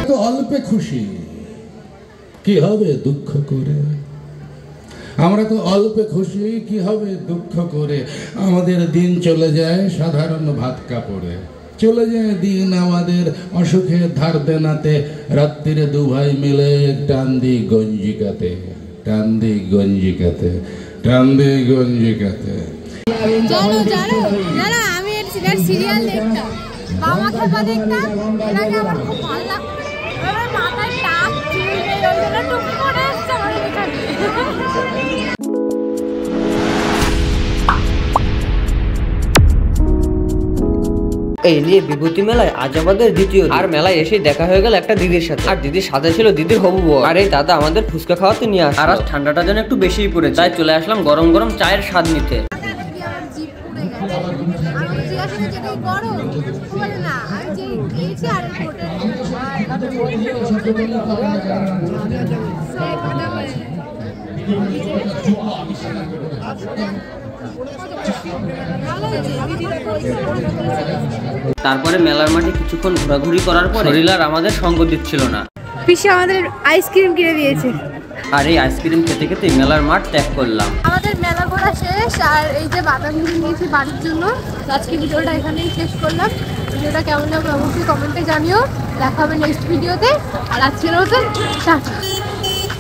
তো অল্পে খুশি, কি হবে দুঃখ করে। আমরা তো অল্পে খুশি, কি হবে দুঃখ করে। আমাদের দিন চলে যায় সাধারণ ভাত কাপড়ে, চলে যায় দিন আমাদের অসুখে ধার দেনাতে। রাত্রিরে দু ভাই মিলে টান দি গঞ্জিকাতে, টান দি গঞ্জিকাতে, টান দি গঞ্জিকাতে। জানো জানো জানো আমি এর সিরিয়াল দেখতাম, বাবা খেপা দেখতাম, এটাকে আমার খুব ভালো লাগতো। এবার মাথায় টাক চুলবে ওইগুলো টুক করে আসছে আমার এখানে। এই নিয়ে বিভূতি মেলায় আজ আমাদের দ্বিতীয় আর মেলায় এসে দেখা হয়ে গেল একটা দিদির সাথে। আর দিদির সাথে ছিল দিদির হবু বউ। আর এই দাদা আমাদের ফুচকা খাওয়াতে নিয়ে আসে। আর আজ ঠান্ডাটা যেন একটু বেশিই পড়েছে, তাই চলে আসলাম গরম গরম চায়ের স্বাদ নিতে। তারপরে মেলার মাঠে কিছুক্ষণ ঘোরাঘুরি করার পর শরীর আর আমাদের সঙ্গ দিচ্ছিল না। পিসি আমাদের আইসক্রিম কিনে দিয়েছে। আর এই আইসক্রিম খেতে খেতে মেলার মাঠ ত্যাগ করলাম। আমাদের মেলা ঘোরা শেষ, আর এই যে বাদাম নিয়েছি বাড়ির জন্য। আজকে ভিডিওটা এখানেই শেষ করলাম। ভিডিওটা কেমন লাগবে অবশ্যই কমেন্টে জানিও। দেখা হবে নেক্সট ভিডিওতে। আর আজকের মতন টাটা।